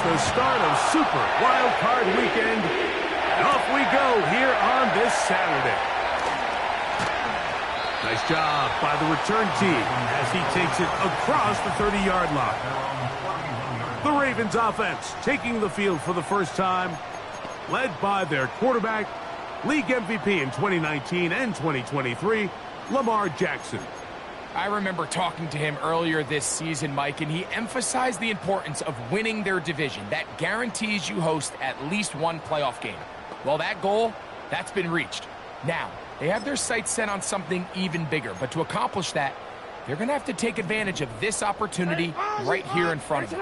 the start of Super Wild Card Weekend. And off we go here on this Saturday. Nice job by the return team as he takes it across the 30-yard line. The Ravens offense taking the field for the first time, led by their quarterback, league MVP in 2019 and 2023, Lamar Jackson. I remember talking to him earlier this season, Mike, and he emphasized the importance of winning their division. That guarantees you host at least one playoff game. Well, that goal, that's been reached. Now, they have their sights set on something even bigger, but to accomplish that, they're going to have to take advantage of this opportunity right here in front of them.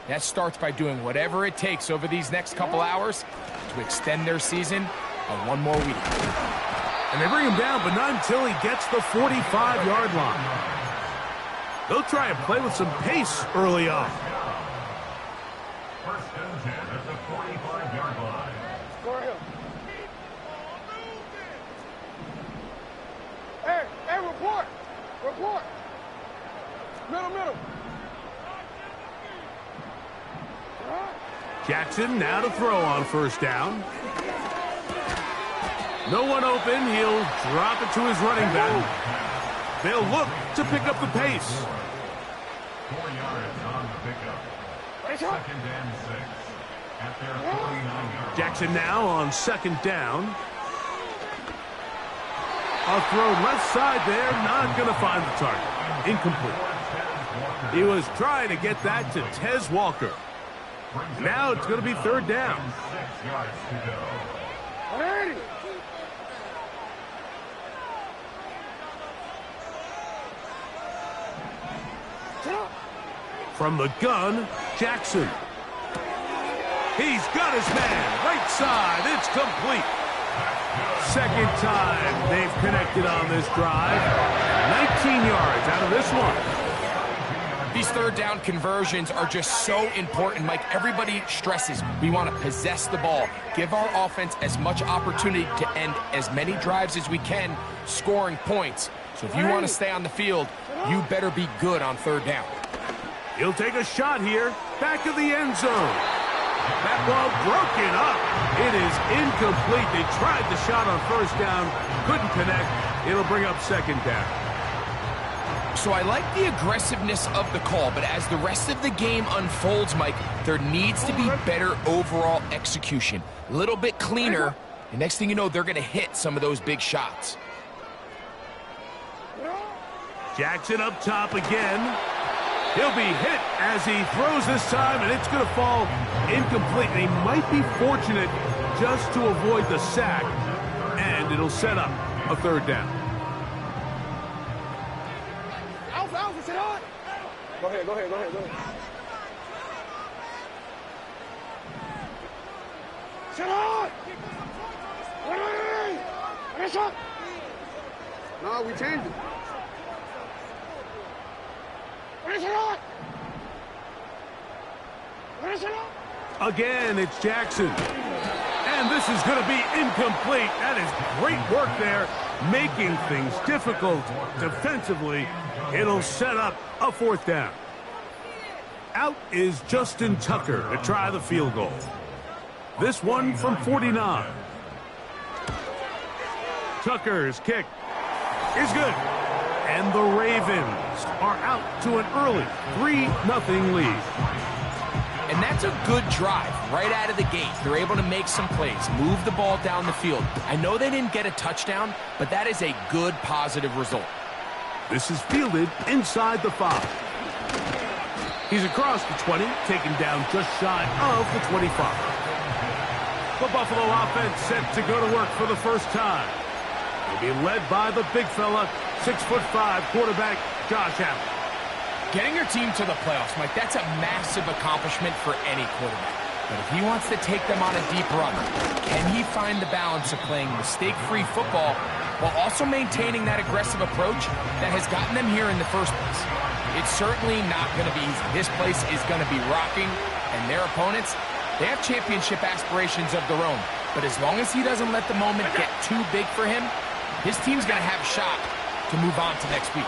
That starts by doing whatever it takes over these next couple hours to extend their season by one more week. And they bring him down, but not until he gets the 45-yard line. They'll try and play with some pace early on. First and 10 at the 45-yard line. Score him. Hey, report. Report. Middle. Jackson now to throw on first down. No one open. He'll drop it to his running back. They'll look to pick up the pace. 4 yards on the pickup. Second and 6 at their 49-yard. Jackson now on second down. A throw left side there, not going to find the target. Incomplete. He was trying to get that to Tez Walker. Now it's going to be third down. 6 yards to go. Ready. From the gun, Jackson. He's got his man. Right side. It's complete. Second time they've connected on this drive. 19 yards out of this one. These third down conversions are just so important, Mike. Everybody stresses we want to possess the ball, give our offense as much opportunity to end as many drives as we can, scoring points. So if you want to stay on the field, you better be good on third down. He'll take a shot here, back of the end zone. That ball broken up. It is incomplete. They tried the shot on first down, couldn't connect. It'll bring up second down. So I like the aggressiveness of the call, but as the rest of the game unfolds, Mike, there needs to be better overall execution. A little bit cleaner, and next thing you know, they're going to hit some of those big shots. Jackson up top again. He'll be hit as he throws this time, and it's going to fall incomplete. And he might be fortunate just to avoid the sack, and it'll set up a third down. Alpha, sit on. Go ahead. Sit on. Finish up. No, we changed it. Again, it's Jackson. And this is going to be incomplete. That is great work there, making things difficult defensively. It'll set up a fourth down. Out is Justin Tucker to try the field goal. This one from 49. Tucker's kick is good. And the Ravens are out to an early 3-0 lead. And that's a good drive right out of the gate. They're able to make some plays, move the ball down the field. I know they didn't get a touchdown, but that is a good positive result. This is fielded inside the 5. He's across the 20, taken down just shy of the 25. The Buffalo offense set to go to work for the first time. They'll be led by the big fella, 6'5" quarterback Josh Allen. Getting your team to the playoffs, Mike, that's a massive accomplishment for any quarterback. But if he wants to take them on a deep run, can he find the balance of playing mistake-free football while also maintaining that aggressive approach that has gotten them here in the first place? It's certainly not going to be easy. This place is going to be rocking, and their opponents, they have championship aspirations of their own. But as long as he doesn't let the moment get too big for him, his team's going to have a shot to move on to next week.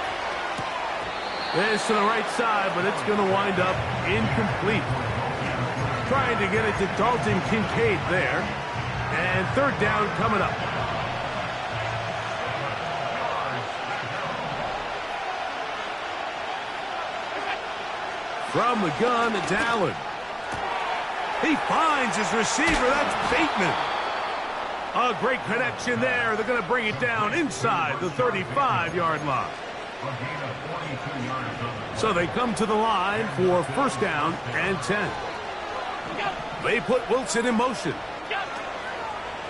This to the right side, but it's going to wind up incomplete. trying to get it to Dalton Kincaid there. And third down coming up. From the gun, it's Allen. He finds his receiver. That's Bateman. A great connection there. They're going to bring it down inside the 35-yard line. So they come to the line for first down and 10. They put Wilson in motion.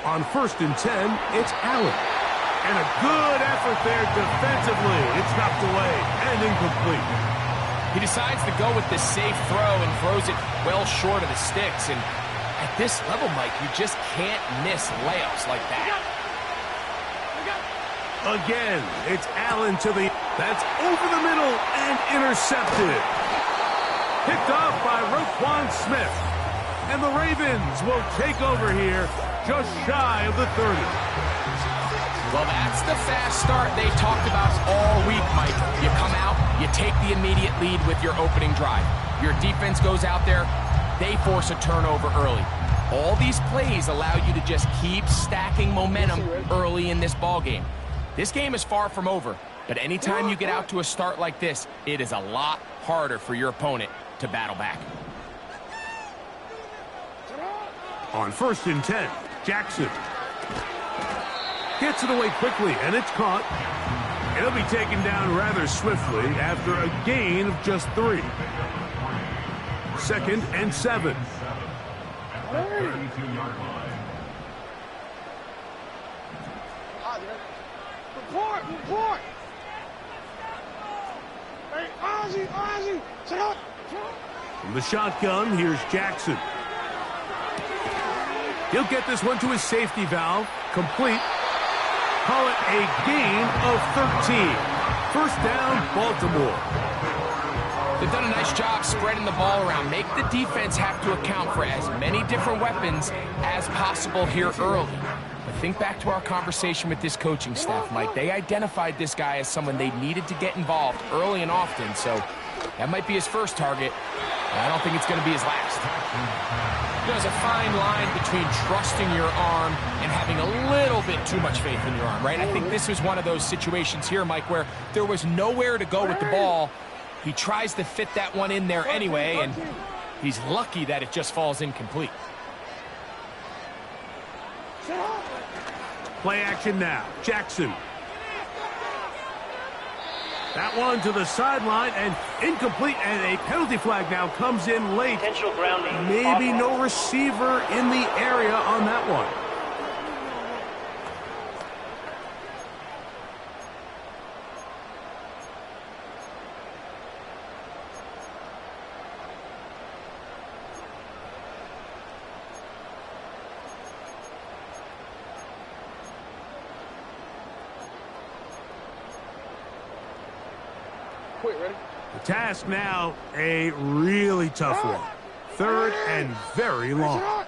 On first and 10, it's Allen. And a good effort there defensively. It's knocked away and incomplete. He decides to go with the safe throw and throws it well short of the sticks. And at this level, Mike, you just can't miss layups like that. Again, it's Allen to the... That's over the middle and intercepted. Picked off by Roquan Smith. And the Ravens will take over here just shy of the 30. Well, that's the fast start they talked about all week, Mike. You come out, you take the immediate lead with your opening drive. Your defense goes out there, they force a turnover early. All these plays allow you to just keep stacking momentum early in this ball game. This game is far from over, but anytime you get out to a start like this, it is a lot harder for your opponent to battle back. On first and 10, Jackson. Gets it away quickly, and it's caught. It'll be taken down rather swiftly after a gain of just 3. Second and 7. Report! Hey, Ozzie, sit up! From the shotgun, here's Jackson. He'll get this one to his safety valve. Complete. Call it a gain of 13. First down, Baltimore. They've done a nice job spreading the ball around. Make the defense have to account for as many different weapons as possible here early. But think back to our conversation with this coaching staff, Mike. They identified this guy as someone they needed to get involved early and often, so that might be his first target. I don't think it's going to be his last. There's a fine line between trusting your arm and having a little bit too much faith in your arm, right? I think this was one of those situations here, Mike, where there was nowhere to go with the ball. He tries to fit that one in there anyway, and he's lucky that it just falls incomplete. Play action now. Jackson. That one to the sideline and incomplete, and a penalty flag now comes in late. Potential grounding. Maybe no receiver in the area on that one. The task now, a really tough one. Third and very long.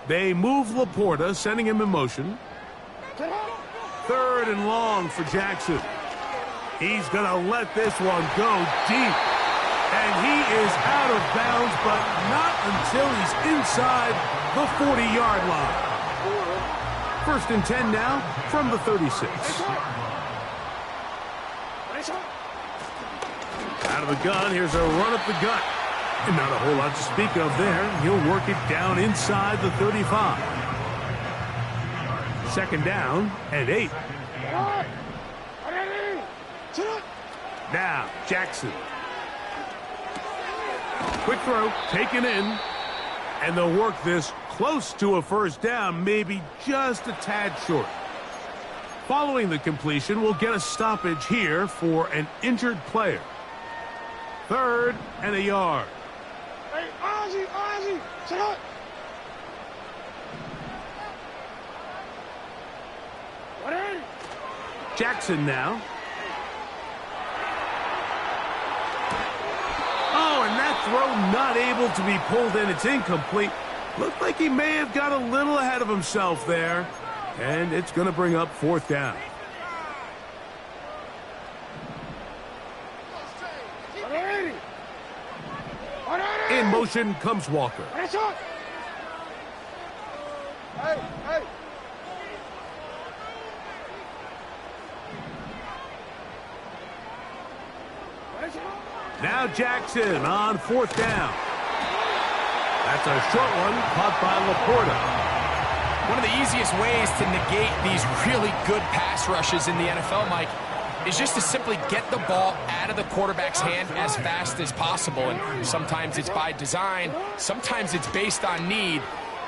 They move Laporta, sending him in motion. Third and long for Jackson. He's going to let this one go deep. And he is out of bounds, but not until he's inside the 40-yard line. First and 10 now from the 36. Out of the gun, here's a run up the gut. And not a whole lot to speak of there. He'll work it down inside the 35. Second down and 8. Now, Jackson. Quick throw, taken in. And they'll work this close to a first down, maybe just a tad short. Following the completion, we'll get a stoppage here for an injured player. Third and a yard. Hey, Ozzie, sit up! Jackson now. Oh, and that throw not able to be pulled in. It's incomplete. Looked like he may have got a little ahead of himself there. And it's going to bring up fourth down. In motion comes Walker. Hey, hey. Now Jackson on 4th down. That's a short one caught by Laporta. One of the easiest ways to negate these really good pass rushes in the NFL, Mike, is just to simply get the ball out of the quarterback's hand as fast as possible. And sometimes it's by design, sometimes it's based on need.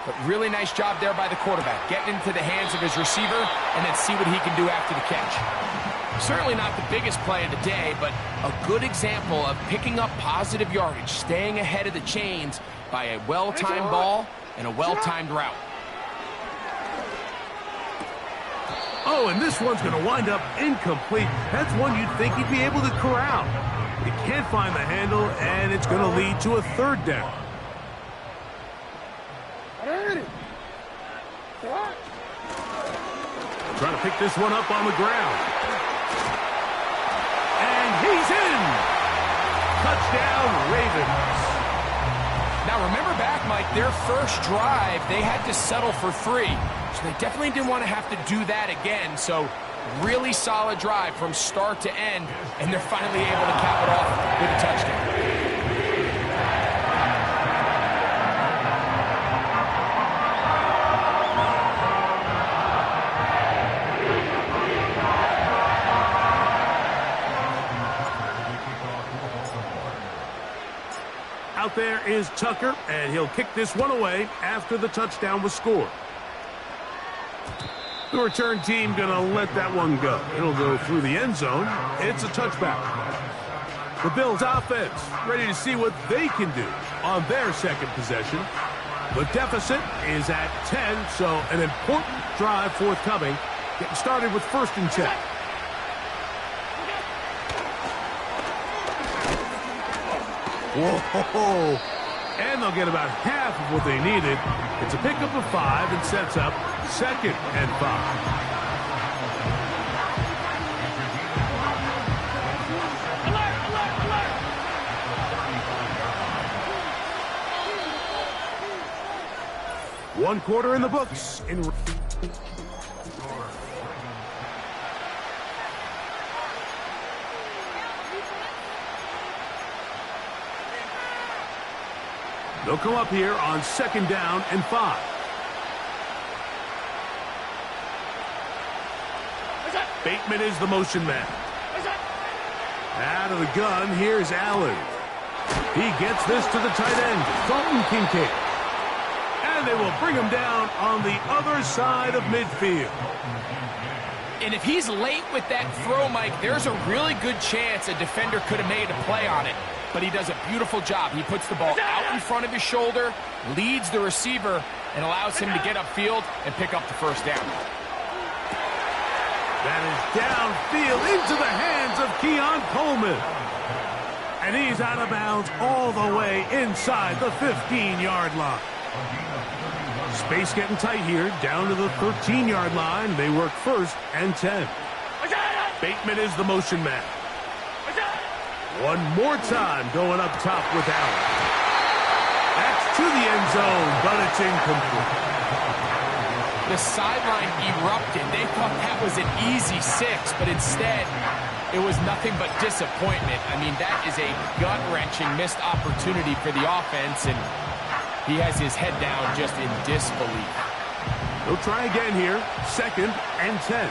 But really nice job there by the quarterback, getting into the hands of his receiver and then see what he can do after the catch. Certainly not the biggest play of the day, but a good example of picking up positive yardage, staying ahead of the chains by a well-timed ball and a well-timed route. Oh, and this one's going to wind up incomplete. That's one you'd think he'd be able to corral. He can't find the handle, and it's going to lead to a 3rd down. Trying to pick this one up on the ground. And he's in! Touchdown, Ravens. Now remember back, Mike, their first drive, they had to settle for 3. So they definitely didn't want to have to do that again. So really solid drive from start to end, and they're finally able to cap it off with a touchdown. Out there is Tucker, and he'll kick this one away after the touchdown was scored. The return team going to let that one go. It'll go through the end zone. It's a touchback. The Bills offense ready to see what they can do on their second possession. The deficit is at 10, so an important drive forthcoming. Getting started with 1st and 10. Whoa! And they'll get about half of what they needed. It's a pickup of 5 and sets up 2nd and 5. One quarter in the books. They'll come up here on 2nd down and 5. Bateman is the motion man. Out of the gun, here's Allen. He gets this to the tight end, Dalton Kincaid. And they will bring him down on the other side of midfield. And if he's late with that throw, Mike, there's a really good chance a defender could have made a play on it. But he does a beautiful job. He puts the ball out in front of his shoulder, leads the receiver, and allows him to get upfield and pick up the 1st down. That is downfield into the hands of Keon Coleman. And he's out of bounds all the way inside the 15-yard line. Space getting tight here, down to the 13-yard line. They work 1st and 10. Bateman is the motion man. One more time going up top with Allen. That's to the end zone, but it's incomplete. The sideline erupted. They thought that was an easy 6, but instead, it was nothing but disappointment. I mean, that is a gut-wrenching missed opportunity for the offense, and he has his head down just in disbelief. He'll try again here, 2nd and 10.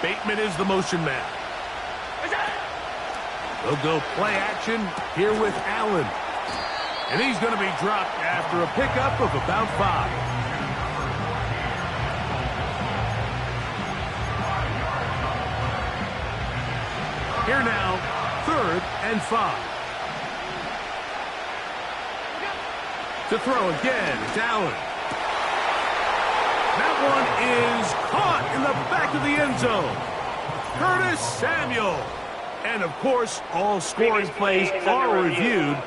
Bateman is the motion man. They'll go play action here with Allen. And he's going to be dropped after a pickup of about 5. Here now, 3rd and 5. To throw again, it's Allen. That one is caught in the back of the end zone. Curtis Samuel. And, of course, all scoring plays are reviewed.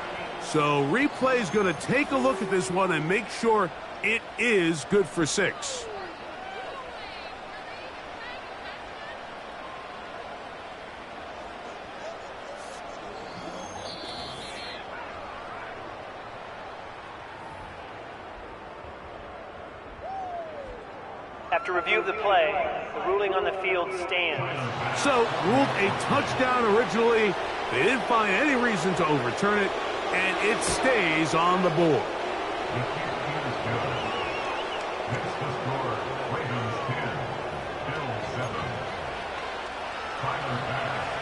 So replay's going to take a look at this one and make sure it is good for 6. After review of the play, the ruling on the field stands. So, ruled a touchdown originally. They didn't find any reason to overturn it, and it stays on the board.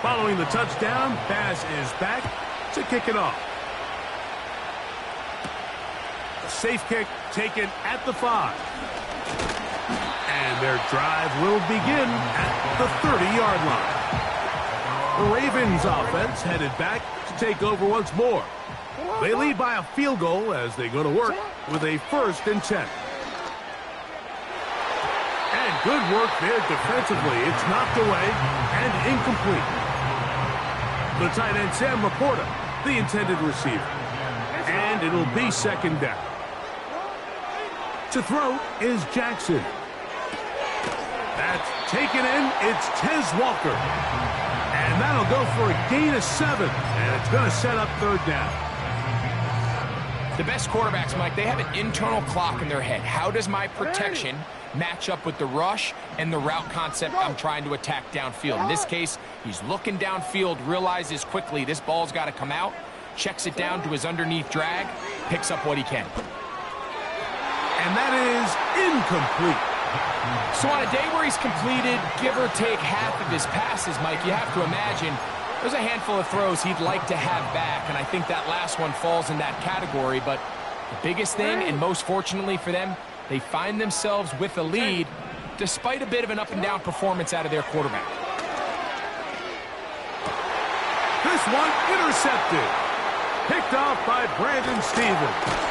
Following the touchdown, Bass is back to kick it off. A safe kick taken at the 5. And their drive will begin at the 30-yard line. The Ravens offense headed back to take over once more. They lead by a field goal as they go to work with a 1st and 10. And good work there defensively. It's knocked away and incomplete. The tight end Sam Laporta, the intended receiver. And it'll be 2nd down. To throw is Jackson. That's taken in. It's Tez Walker. And that'll go for a gain of 7. And it's going to set up 3rd down. The best quarterbacks, Mike, they have an internal clock in their head. How does my protection match up with the rush and the route concept I'm trying to attack downfield? In this case, he's looking downfield, realizes quickly this ball's got to come out, checks it down to his underneath drag, picks up what he can. And that is incomplete. So on a day where he's completed, give or take half of his passes, Mike, you have to imagine there's a handful of throws he'd like to have back, and I think that last one falls in that category. But the biggest thing, and most fortunately for them, they find themselves with a lead despite a bit of an up-and-down performance out of their quarterback. This one intercepted. Picked off by Brandon Stephens.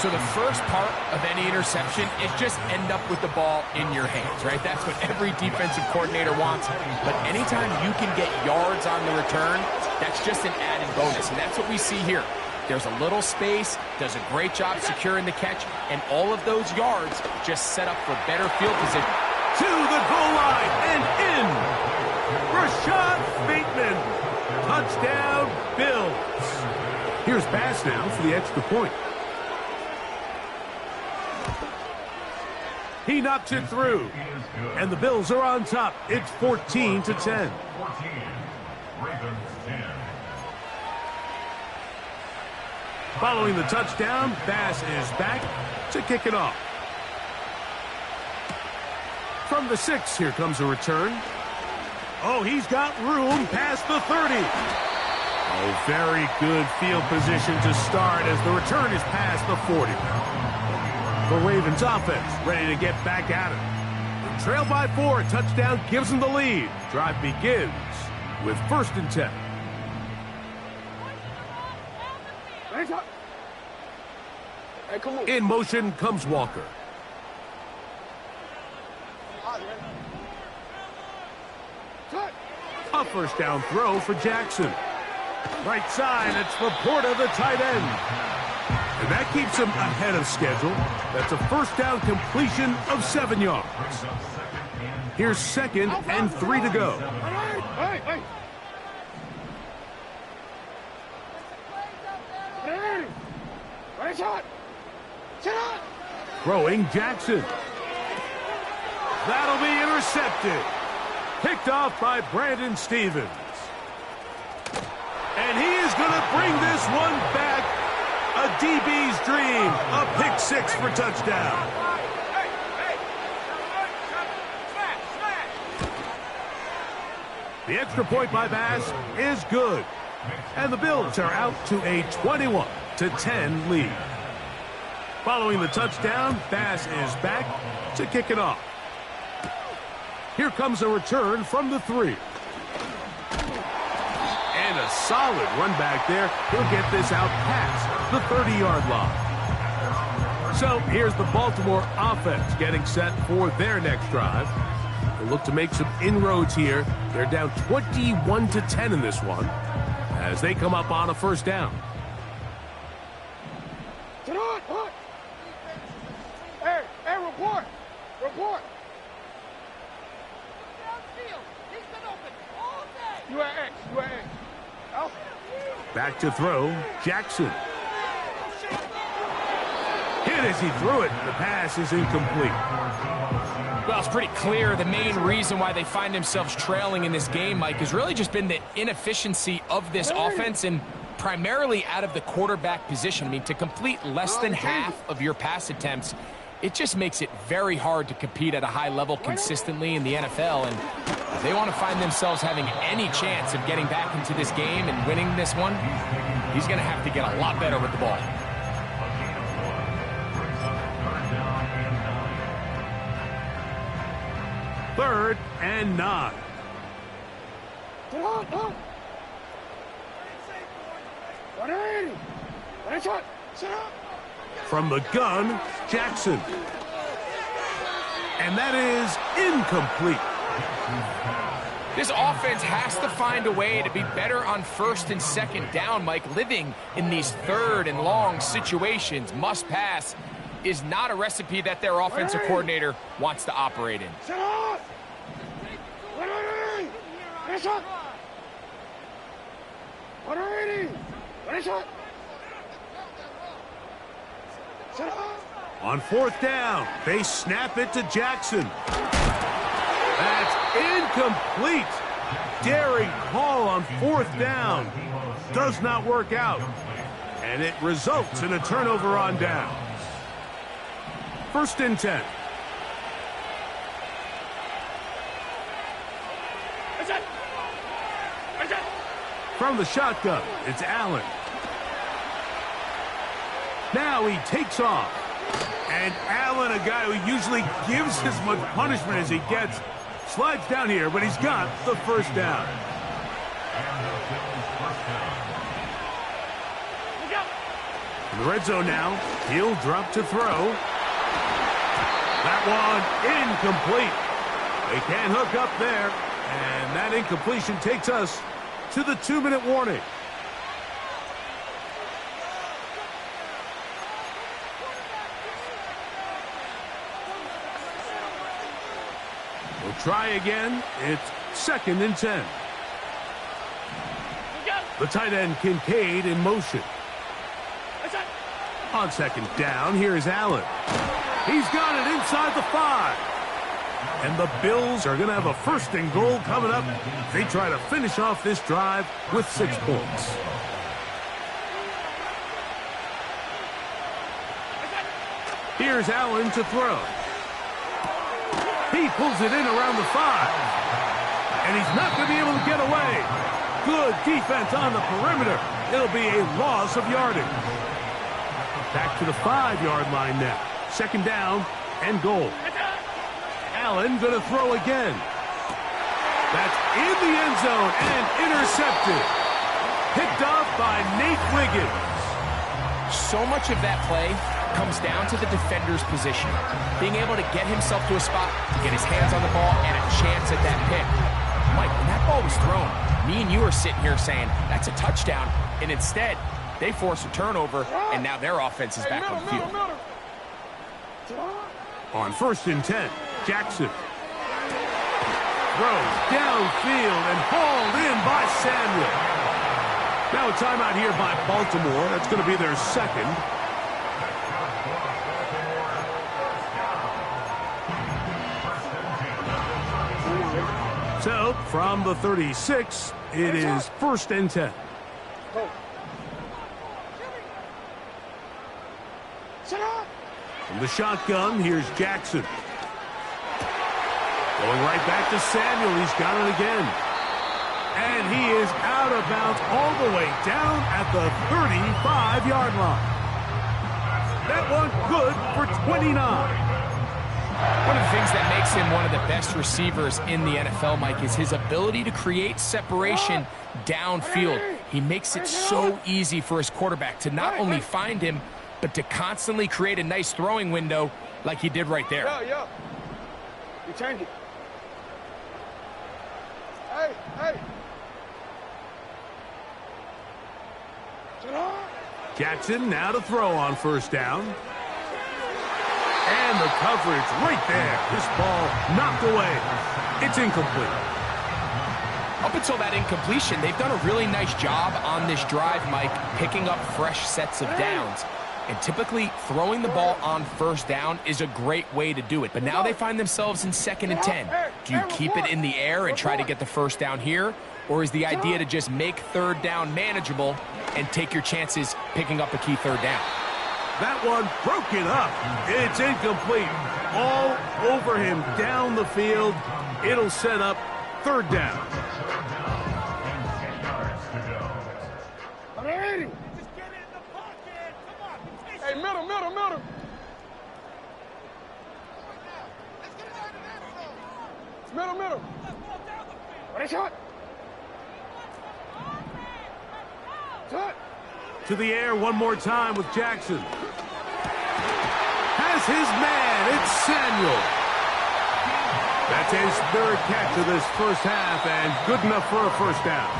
So the first part of any interception is just end up with the ball in your hands, right? That's what every defensive coordinator wants. But anytime you can get yards on the return, that's just an added bonus. And that's what we see here. There's a little space, does a great job securing the catch, and all of those yards just set up for better field position. To the goal line and in. Rashad Bateman. Touchdown, Bills. Here's Bass now for the extra point. He knocks it through. And the Bills are on top. It's 14-10. 14. Ravens 10. Following the touchdown, Bass is back to kick it off. From the 6, here comes a return. Oh, he's got room past the 30. Oh, very good field position to start as the return is past the 40. The Ravens offense ready to get back at it. Trail by 4, touchdown gives them the lead. Drive begins with 1st and 10. In motion comes Walker. A 1st down throw for Jackson. Right side, it's Laporta, the tight end. And that keeps him ahead of schedule. That's a 1st down completion of 7 yards. Here's 2nd and 3 to go. Throwing Jackson. That'll be intercepted. Picked off by Brandon Stephens. And he is going to bring this one back. A DB's dream. A pick 6 for touchdown. The extra point by Bass is good. And the Bills are out to a 21-10 lead. Following the touchdown, Bass is back to kick it off. Here comes a return from the 3. And a solid run back there. He'll get this out past the 30-yard line. So here's the Baltimore offense getting set for their next drive. They'll look to make some inroads here. They're down 21-10 in this one as they come up on a 1st down. Hey, report. You at X. Back to throw, Jackson. Hit And as he threw it, the pass is incomplete. Well, it's pretty clear the main reason why they find themselves trailing in this game, Mike, has really just been the inefficiency of this offense and primarily out of the quarterback position. I mean, to complete less than half of your pass attempts, it just makes it very hard to compete at a high level consistently in the NFL. And if they want to find themselves having any chance of getting back into this game and winning this one, he's going to have to get a lot better with the ball. Third and 9. From the gun, Jackson. And that is incomplete. This offense has to find a way to be better on first and second down, Mike. Living in these third and long situations, must pass, is not a recipe that their offensive coordinator wants to operate in. On fourth down, they snap it to Jackson. That's incomplete. Daring call on fourth down. Does not work out. And it results in a turnover on downs. First and 10. From the shotgun, it's Allen. Now he takes off. And Allen, a guy who usually gives as much punishment as he gets, slides down here, but he's got the first down. In the red zone now, he'll drop to throw. That one incomplete. They can't hook up there, and that incompletion takes us to the 2-minute warning. We'll try again. It's second and 10. The tight end Kincaid in motion. On second down, here's Allen. He's got it inside the 5. And the Bills are going to have a first and goal coming up. They try to finish off this drive with 6 points. Here's Allen to throw. He pulls it in around the 5. And he's not going to be able to get away. Good defense on the perimeter. It'll be a loss of yardage. Back to the 5-yard line now. Second down and goal. Allen going to throw again. That's in the end zone and intercepted. Picked off by Nate Wiggins. So much of that play comes down to the defender's position. Being able to get himself to a spot, to get his hands on the ball, and a chance at that pick. Mike, when that ball was thrown, me and you are sitting here saying, that's a touchdown. And instead, they force a turnover, and now their offense is back on the field. On first and 10, Jackson throws downfield and hauled in by Samuel. Now a timeout here by Baltimore. That's going to be their second. So, from the 36, it is first and 10. From the shotgun, here's Jackson. Going right back to Samuel. He's got it again. And he is out of bounds all the way down at the 35-yard line. That one good for 29. One of the things that makes him one of the best receivers in the NFL, Mike, is his ability to create separation downfield. He makes it so easy for his quarterback to not only find him, but to constantly create a nice throwing window like he did right there. You change it. Hey. Jackson now to throw on first down. And the coverage right there. This ball knocked away. It's incomplete. Up until that incompletion, they've done a really nice job on this drive, Mike, picking up fresh sets of downs. And typically, throwing the ball on first down is a great way to do it. But now they find themselves in 2nd and 10. Do you keep it in the air and try to get the first down here? Or is the idea to just make 3rd down manageable and take your chances picking up a key 3rd down? That one broken up. It's incomplete. All over him down the field. It'll set up 3rd down. Hey, middle. Middle. Ready, shot. To the air one more time with Jackson. Has his man. It's Samuel. That's his 3rd catch of this first half, and good enough for a first down.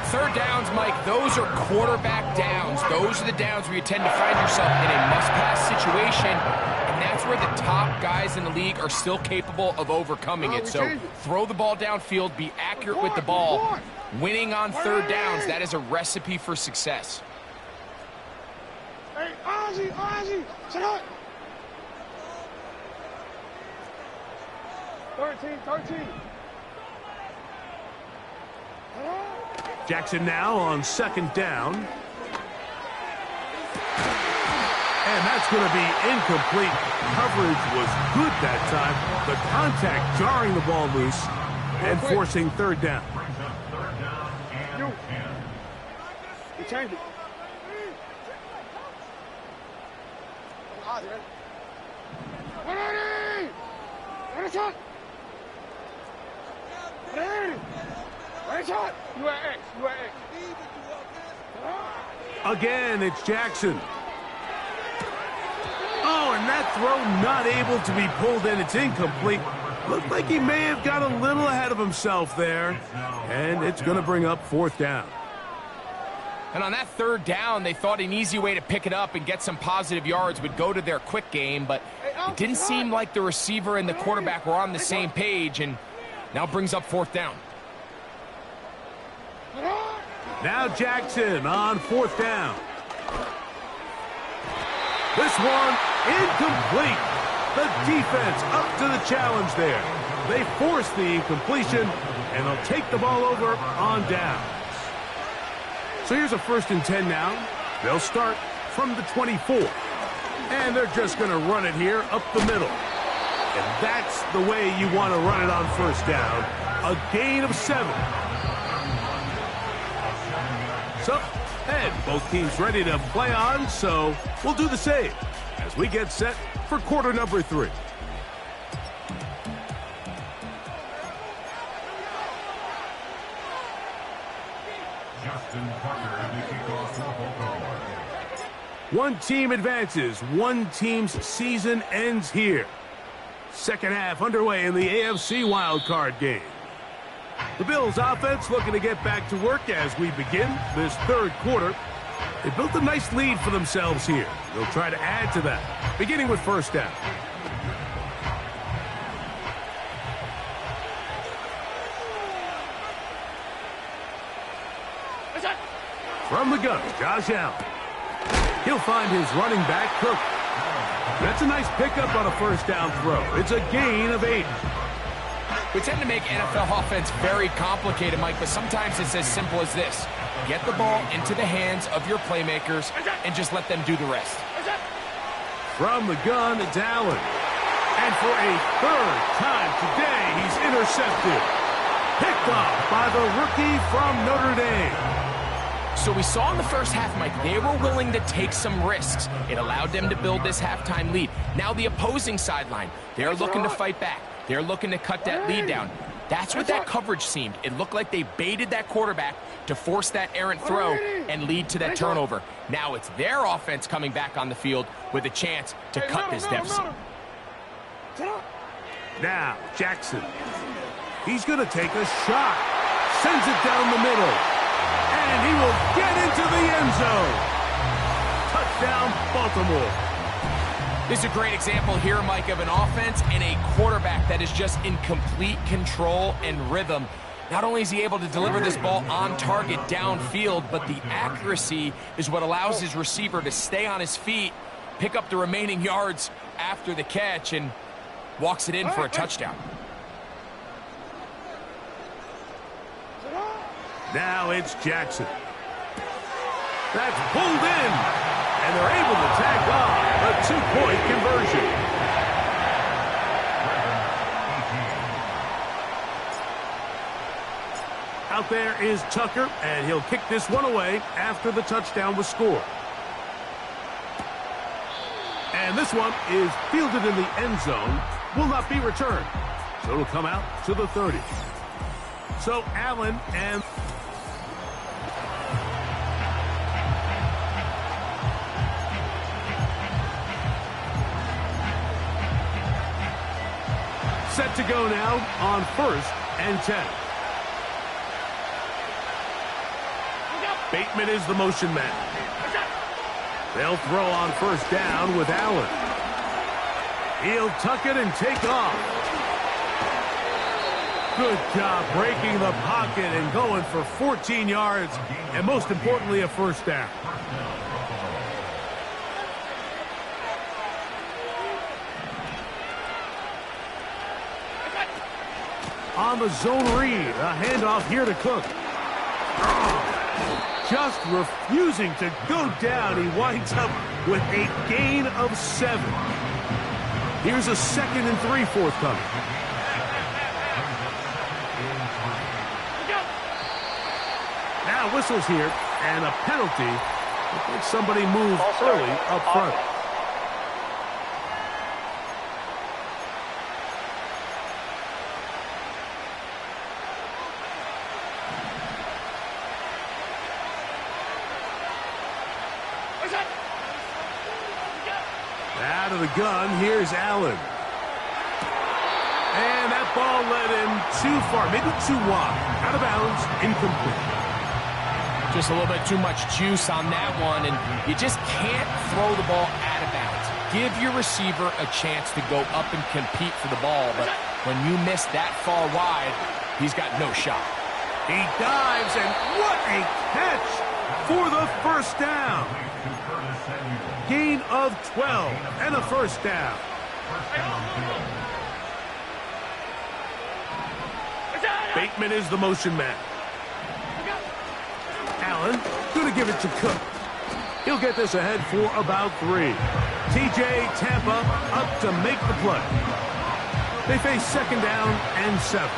3rd downs, Mike, those are quarterback downs. Those are the downs where you tend to find yourself in a must-pass situation, and that's where the top guys in the league are still capable of overcoming it. So throw the ball downfield, be accurate with the ball. Winning on 3rd downs, that is a recipe for success. Hey, Ozzie, shut up. 13. Jackson now on 2nd down. And that's going to be incomplete. Coverage was good that time. The contact jarring the ball loose and forcing 3rd down. You change it. Ready, shot. You are X. Again, it's Jackson. Oh, and that throw not able to be pulled in. It's incomplete. Looked like he may have got a little ahead of himself there. And it's going to bring up 4th down. And on that 3rd down, they thought an easy way to pick it up and get some positive yards would go to their quick game, but it didn't seem like the receiver and the quarterback were on the same page, and now brings up 4th down. Now Jackson on 4th down. This one incomplete. The defense up to the challenge there. They force the incompletion, and they'll take the ball over on down. So here's a 1st and 10 now. They'll start from the 24. And they're just going to run it here up the middle. And that's the way you want to run it on 1st down. A gain of 7. So, and both teams ready to play on, so we'll do the same as we get set for quarter number 3. One team advances. One team's season ends here. Second half underway in the AFC wildcard game. The Bills offense looking to get back to work as we begin this 3rd quarter. They built a nice lead for themselves here. They'll try to add to that, beginning with 1st down. From the gun, Josh Allen. He'll find his running back, Cook. That's a nice pickup on a 1st down throw. It's a gain of 8. We tend to make NFL offense very complicated, Mike, but sometimes it's as simple as this. Get the ball into the hands of your playmakers and just let them do the rest. From the gun, it's Allen. And for a 3rd time today, he's intercepted. Picked off by the rookie from Notre Dame. So we saw in the first half, Mike, they were willing to take some risks. It allowed them to build this halftime lead. Now the opposing sideline, they're looking to fight back. They're looking to cut that lead down. That's what that coverage seemed. It looked like they baited that quarterback to force that errant throw and lead to that turnover. Now it's their offense coming back on the field with a chance to cut this deficit. Now, Jackson. He's going to take a shot. Sends it down the middle. And he will get into the end zone. Touchdown, Baltimore. This is a great example here, Mike, of an offense and a quarterback that is just in complete control and rhythm. Not only is he able to deliver this ball on target downfield, but the accuracy is what allows his receiver to stay on his feet, pick up the remaining yards after the catch, and walks it in for a touchdown. Now it's Jackson. That's pulled in, and they're able to tack on a 2-point conversion. Out there is Tucker, and he'll kick this one away after the touchdown was scored. And this one is fielded in the end zone, will not be returned. So it'll come out to the 30. So Allen and... set to go now on 1st and 10. Bateman is the motion man. They'll throw on 1st down with Allen. He'll tuck it and take off. Good job breaking the pocket and going for 14 yards, and most importantly, a 1st down. On the zone read, a handoff here to Cook. Just refusing to go down. He winds up with a gain of 7. Here's a 2nd and 3 forthcoming. Now whistles here, and a penalty. Looks like somebody moved early up front. Out of the gun, here's Allen. And that ball led him too far, maybe too wide. Out of bounds, incomplete. Just a little bit too much juice on that one, and you just can't throw the ball out of bounds. Give your receiver a chance to go up and compete for the ball, but when you miss that far wide, he's got no shot. He dives, and what a catch for the 1st down. Gain of 12 and a 1st down. Bateman is the motion man. Allen going to give it to Cook. He'll get this ahead for about 3. TJ Tampa up to make the play. They face 2nd down and 7.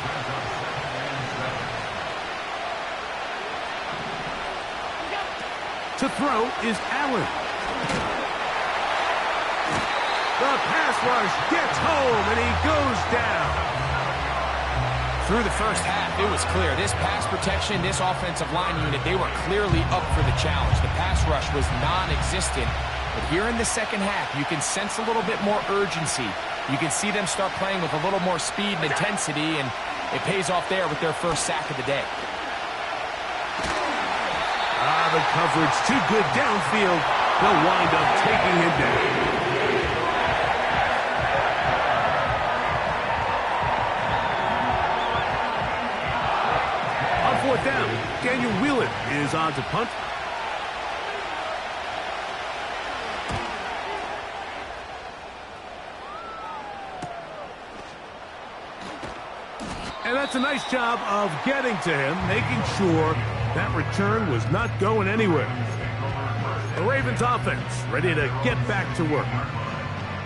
To throw is Allen. The pass rush gets home, and he goes down. Through the 1st half, it was clear. This pass protection, this offensive line unit, they were clearly up for the challenge. The pass rush was non-existent. But here in the 2nd half, you can sense a little bit more urgency. You can see them start playing with a little more speed and intensity, and it pays off there with their 1st sack of the day. The coverage too good downfield. They'll wind up taking him down. On 4th down, Daniel Whelan is on to punt. And that's a nice job of getting to him, making sure that return was not going anywhere. The Ravens offense ready to get back to work.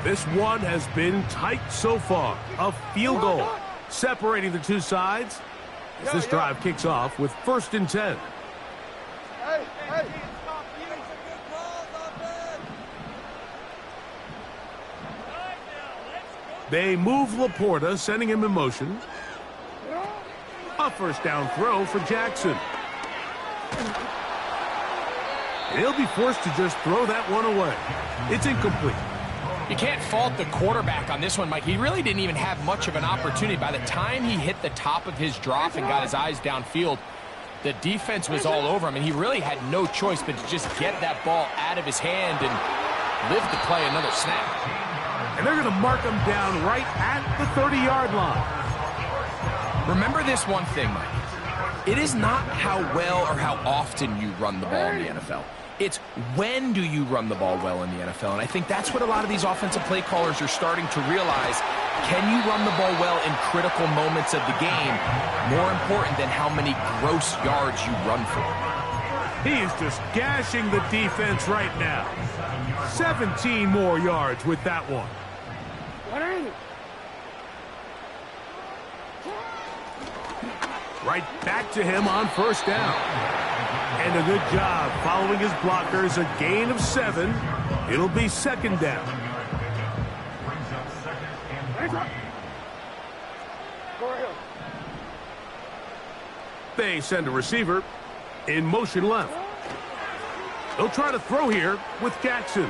This one has been tight so far. A field goal separating the two sides as this drive kicks off with 1st and 10. They move Laporta, sending him in motion. A 1st down throw for Jackson. He'll be forced to just throw that one away. It's incomplete. You can't fault the quarterback on this one, Mike. He really didn't even have much of an opportunity. By the time he hit the top of his drop and got his eyes downfield, the defense was all over him, and he really had no choice but to just get that ball out of his hand and live to play another snap. And they're going to mark him down right at the 30-yard line. Remember this one thing, Mike. It is not how well or how often you run the ball in the NFL. It's when do you run the ball well in the NFL. And I think that's what a lot of these offensive play callers are starting to realize. Can you run the ball well in critical moments of the game? More important than how many gross yards you run for. He is just gashing the defense right now. 17 more yards with that one. Right back to him on first down. And a good job following his blockers. A gain of 7. It'll be second down. They send a receiver in motion left. They'll try to throw here with Jackson.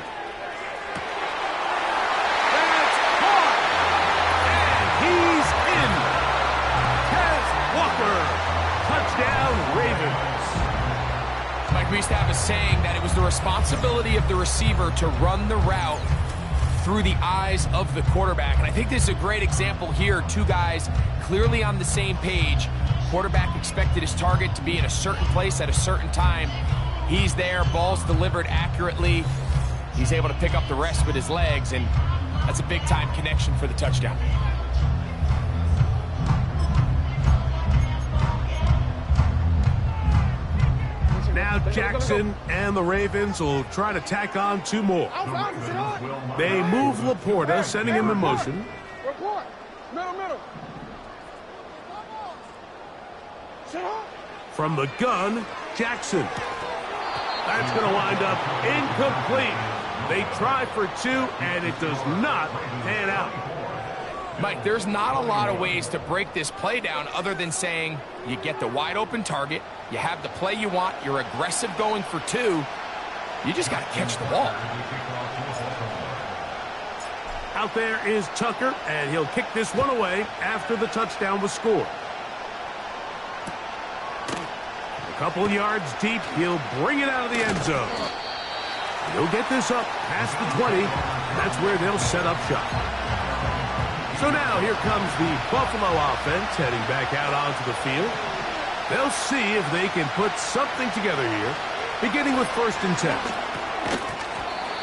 That's caught! And he's in. Kenneth Walker. Touchdown, Ravens. Mike, we used to have a saying that it was the responsibility of the receiver to run the route through the eyes of the quarterback. And I think this is a great example here. Two guys clearly on the same page. Quarterback expected his target to be in a certain place at a certain time. He's there, ball's delivered accurately. He's able to pick up the rest with his legs, and that's a big-time connection for the touchdown. Now Jackson and the Ravens will try to tack on 2 more. They move Laporta, sending him in motion. From the gun, Jackson. That's going to wind up incomplete. They try for 2, and it does not pan out. Mike, there's not a lot of ways to break this play down other than saying you get the wide open target, you have the play you want, you're aggressive going for 2, you just got to catch the ball. Out there is Tucker, and he'll kick this one away after the touchdown was scored. A couple yards deep, he'll bring it out of the end zone. He'll get this up past the 20. That's where they'll set up shop. So now here comes the Buffalo offense heading back out onto the field. They'll see if they can put something together here, beginning with 1st and 10.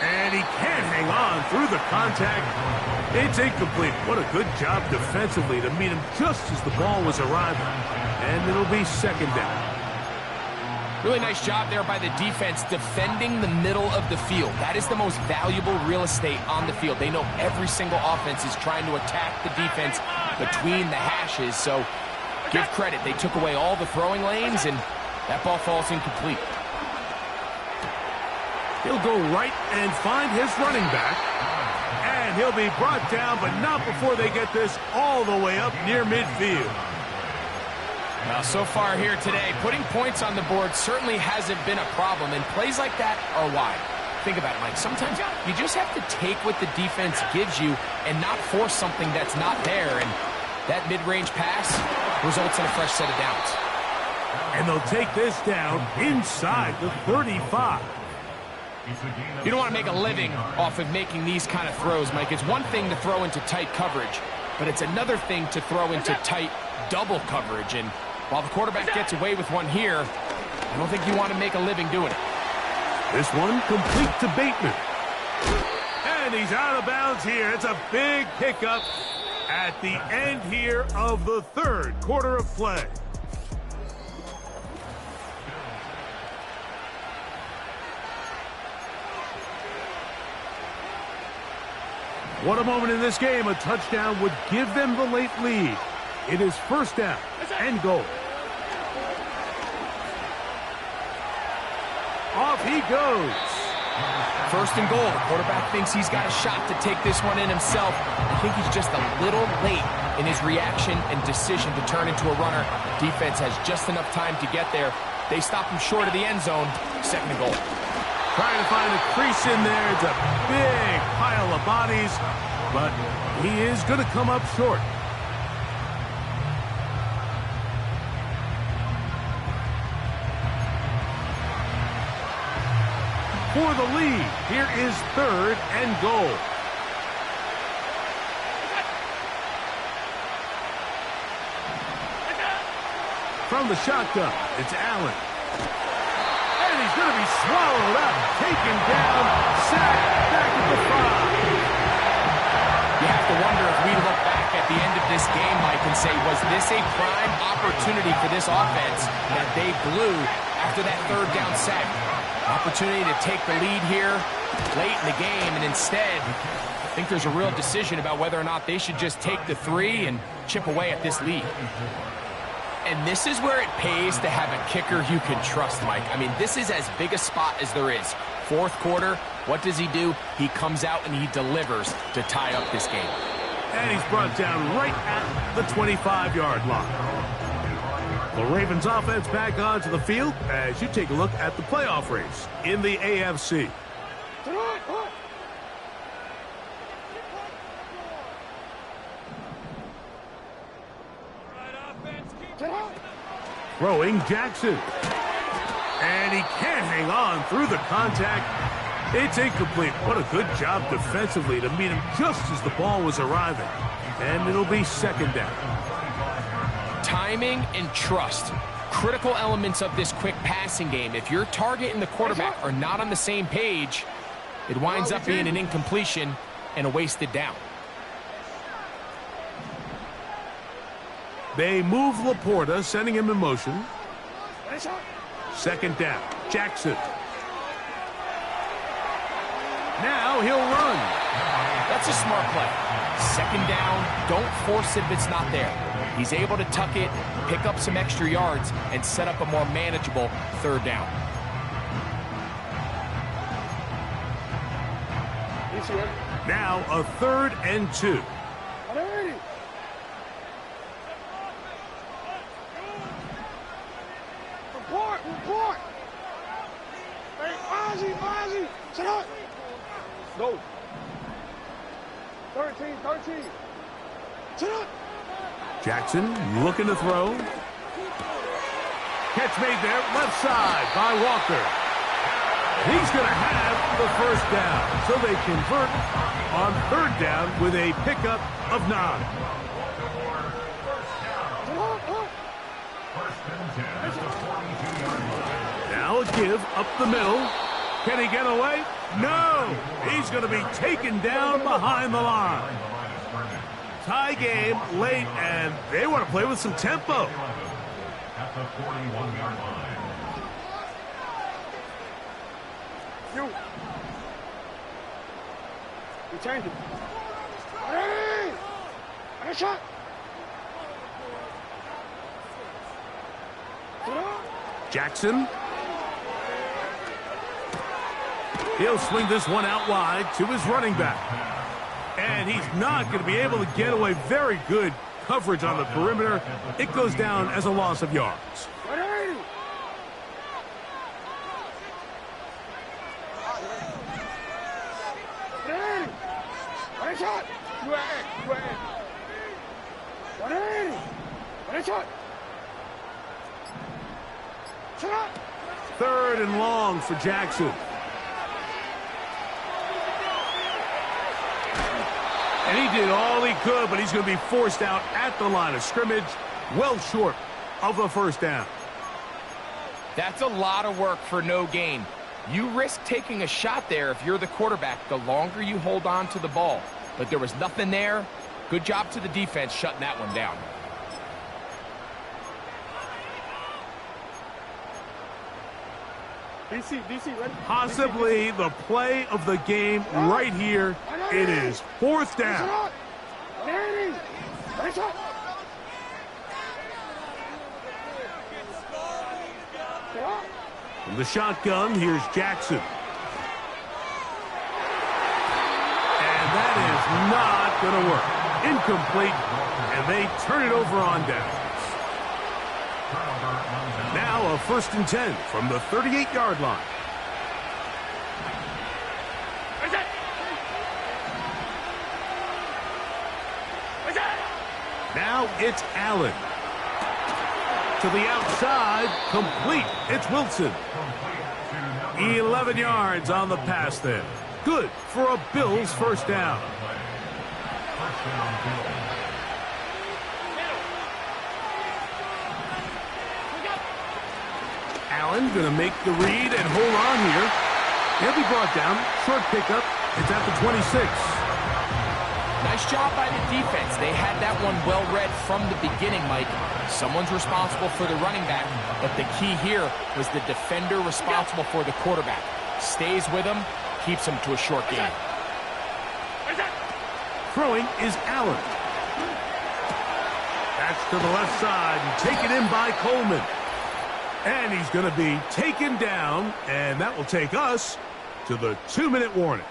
And he can't hang on through the contact. It's incomplete. What a good job defensively to meet him just as the ball was arriving. And it'll be second down. Really nice job there by the defense defending the middle of the field. That is the most valuable real estate on the field. They know every single offense is trying to attack the defense between the hashes. So give credit. They took away all the throwing lanes, and that ball falls incomplete. He'll go right and find his running back. And he'll be brought down, but not before they get this all the way up near midfield. Well, so far here today, putting points on the board certainly hasn't been a problem, and plays like that are why. Think about it, Mike. Sometimes you just have to take what the defense gives you and not force something that's not there, and that mid-range pass results in a fresh set of downs. And they'll take this down inside the 35. You don't want to make a living off of making these kind of throws, Mike. It's one thing to throw into tight coverage, but it's another thing to throw into tight double coverage, and while the quarterback gets away with one here, I don't think you want to make a living doing it. This one complete to Bateman. And he's out of bounds here. It's a big pickup at the end here of the 3rd quarter of play. What a moment in this game. A touchdown would give them the late lead. It is 1st down and goal. Off he goes. 1st and goal. The quarterback thinks he's got a shot to take this one in himself. I think he's just a little late in his reaction and decision to turn into a runner. Defense has just enough time to get there. They stop him short of the end zone. 2nd and goal. Trying to find a crease in there. It's a big pile of bodies, but he is going to come up short. For the lead, here is 3rd and goal. from the shotgun. It's Allen. And he's going to be swallowed up, taken down, sacked, back at the 5. You have to wonder if we look back at the end of this game, Mike, and say, was this a prime opportunity for this offense that they blew after that third down sack? Opportunity to take the lead here late in the game, and instead, I think there's a real decision about whether or not they should just take the 3 and chip away at this lead. And this is where it pays to have a kicker you can trust, Mike. I mean, this is as big a spot as there is. Fourth quarter, what does he do? He comes out and he delivers to tie up this game. And he's brought down right at the 25-yard line. The Ravens offense back onto the field as you take a look at the playoff race in the AFC. Throwing Jackson. And he can't hang on through the contact. It's incomplete. What a good job defensively to meet him just as the ball was arriving. And it'll be second down. Timing and trust, critical elements of this quick passing game. If your target and the quarterback are not on the same page, it winds up being an incompletion and a wasted down. They move Laporta, sending him in motion. Second down, Jackson. Now he'll run. That's a smart play. Second down, don't force it if it's not there. He's able to tuck it, pick up some extra yards, and set up a more manageable third down. Now a 3rd and 2. Report! Hey, Ozzy! Sit up! Go. 13. Sit up! Jackson looking to throw. Catch made there, left side by Walker. He's going to have the first down. So they convert on 3rd down with a pickup of 9. Now a give up the middle. Can he get away? No! He's going to be taken down behind the line. Tie game late, and they want to play with some tempo. At the 41-yard line. You changed it. Hey! Nice shot! Jackson. He'll swing this one out wide to his running back. And he's not going to be able to get away. Very good coverage on the perimeter. It goes down as a loss of yards. Third and long for Jackson. And he did all he could, but he's going to be forced out at the line of scrimmage, well short of the first down. That's a lot of work for no gain. You risk taking a shot there if you're the quarterback the longer you hold on to the ball. But there was nothing there. Good job to the defense shutting that one down. DC, ready? Possibly the play of the game right here. It is 4th down. From the shotgun, here's Jackson. And that is not going to work. Incomplete, and they turn it over on down. Now a 1st and 10 from the 38-yard line. Now it's Allen. To the outside, complete. It's Wilson. 11 yards on the pass there. Good for a Bills first down. Allen going to make the read and hold on here. He'll be brought down. Short pickup. It's at the 26. Nice job by the defense. They had that one well read from the beginning, Mike. Someone's responsible for the running back, but the key here was the defender responsible for the quarterback. Stays with him, keeps him to a short gain. Throwing is Allen. That's to the left side and taken in by Coleman. And he's going to be taken down, and that will take us to the 2-minute warning.